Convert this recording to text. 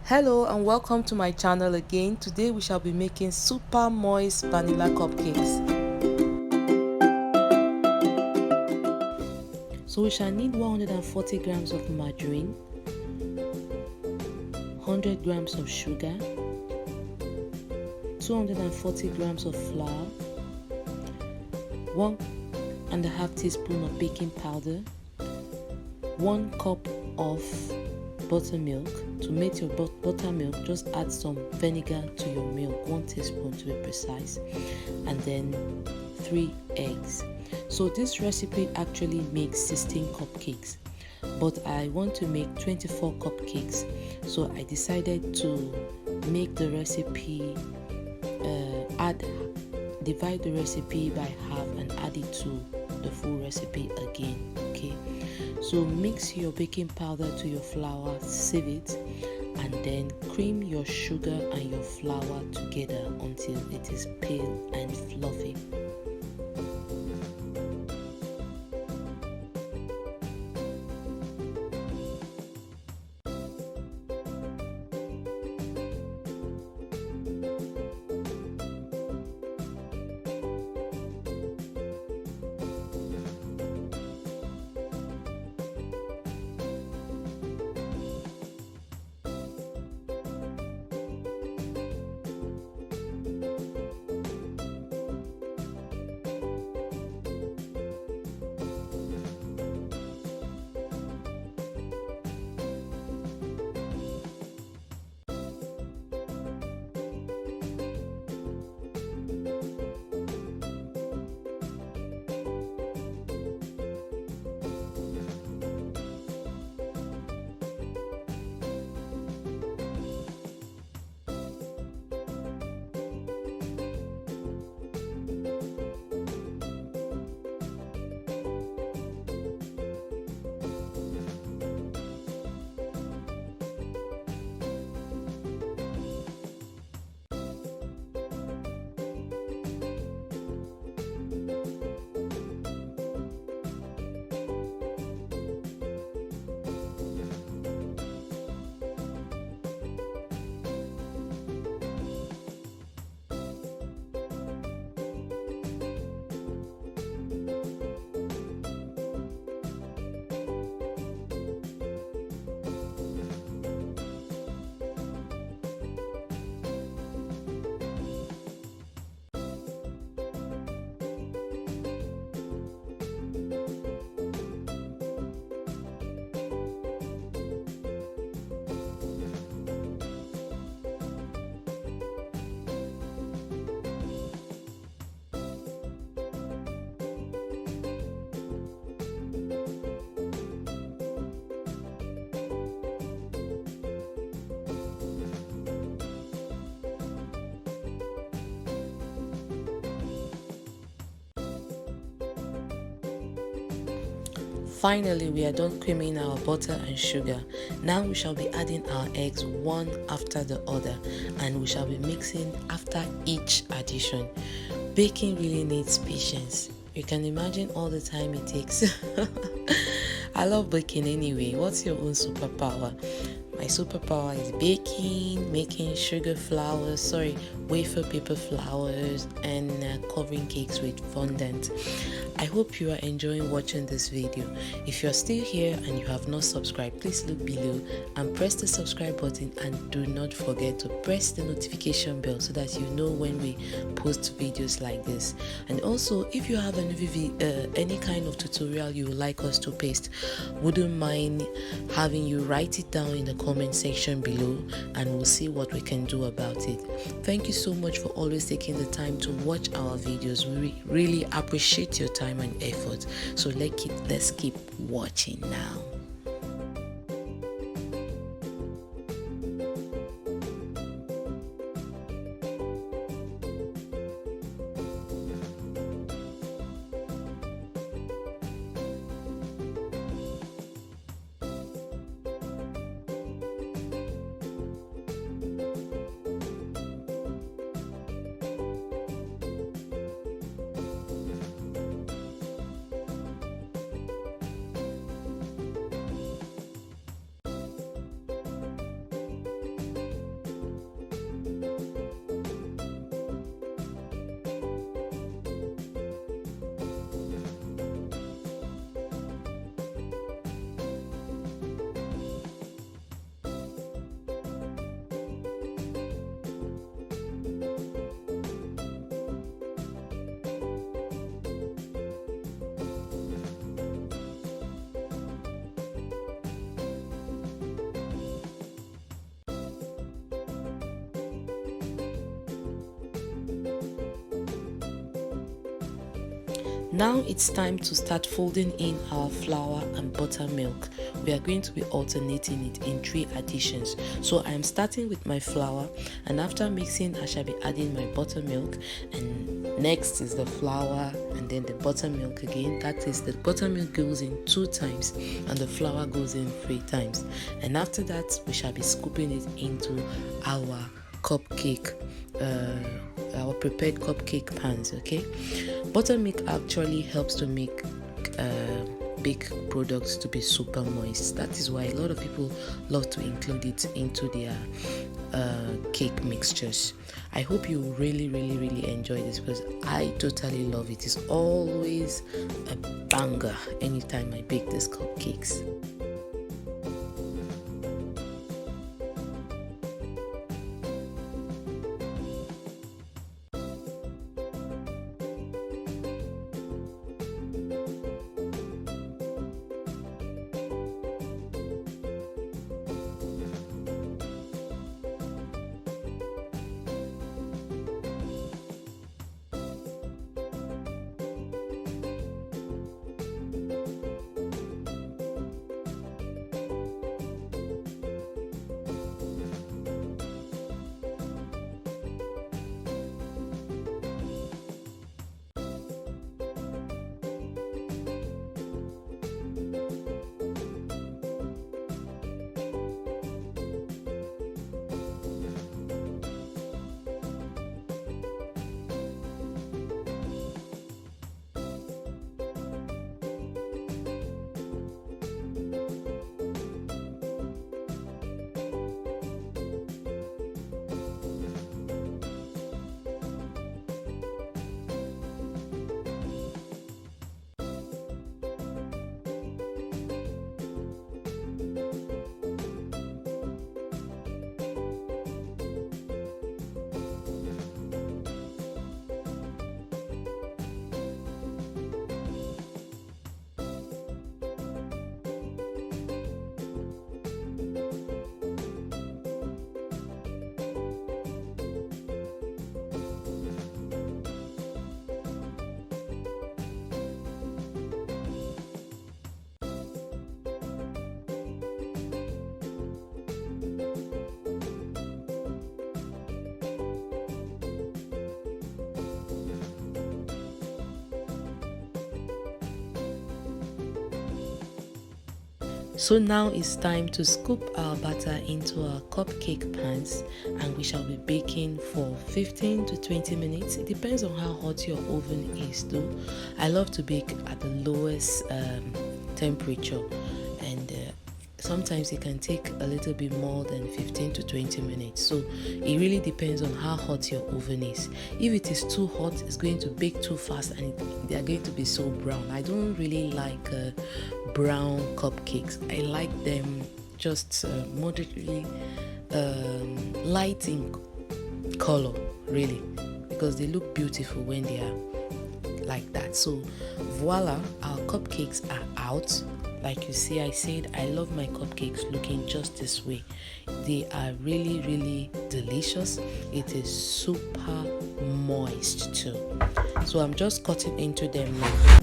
Hello and welcome to my channel again. Today we shall be making super moist vanilla cupcakes. So we shall need 140 grams of margarine, 100 grams of sugar, 240 grams of flour, 1.5 teaspoon of baking powder, 1 cup of buttermilk. To make your buttermilk, just add some vinegar to your milk, 1 teaspoon to be precise, and then 3 eggs. So this recipe actually makes 16 cupcakes, but I want to make 24 cupcakes, so I decided to make the recipe, divide the recipe by half and add it to the full recipe again. Okay, so mix your baking powder to your flour, sieve it, and then cream your sugar and your flour together until it is pale and fluffy. Finally, we are done creaming our butter and sugar. Now we shall be adding our eggs one after the other, and we shall be mixing after each addition. Baking really needs patience. You can imagine all the time it takes. I love baking anyway. What's your own superpower? My superpower is baking, making wafer paper flowers, and covering cakes with fondant. I hope you are enjoying watching this video. If you're still here and you have not subscribed, please look below and press the subscribe button, and do not forget to press the notification bell so that you know when we post videos like this. And also, if you have any kind of tutorial you would like us to paste, wouldn't mind having you write it down in the comment section below, and we'll see what we can do about it. Thank you so much for always taking the time to watch our videos. We really appreciate your time and effort. So let's keep watching now. Now it's time to start folding in our flour and buttermilk. We are going to be alternating it in 3 additions. So I'm starting with my flour, and after mixing I shall be adding my buttermilk, and next is the flour and then the buttermilk again. That is, the buttermilk goes in 2 times and the flour goes in 3 times, and after that we shall be scooping it into our cupcake, our prepared cupcake pans. Okay, buttermilk actually helps to make bake products to be super moist. That is why a lot of people love to include it into their cake mixtures. I hope you really enjoy this, because I totally love it. It's always a banger anytime I bake these cupcakes. So now it's time to scoop our batter into our cupcake pans, and we shall be baking for 15 to 20 minutes. It depends on how hot your oven is though. I love to bake at the lowest temperature, and sometimes it can take a little bit more than 15 to 20 minutes. So it really depends on how hot your oven is. If it is too hot, it's going to bake too fast and they are going to be so brown. I don't really like brown cupcakes. I like them just moderately light in color, really, because they look beautiful when they are like that. So voila, our cupcakes are out. Like you see, I said I love my cupcakes looking just this way. They are really delicious. It is super moist too. So I'm just cutting into them now.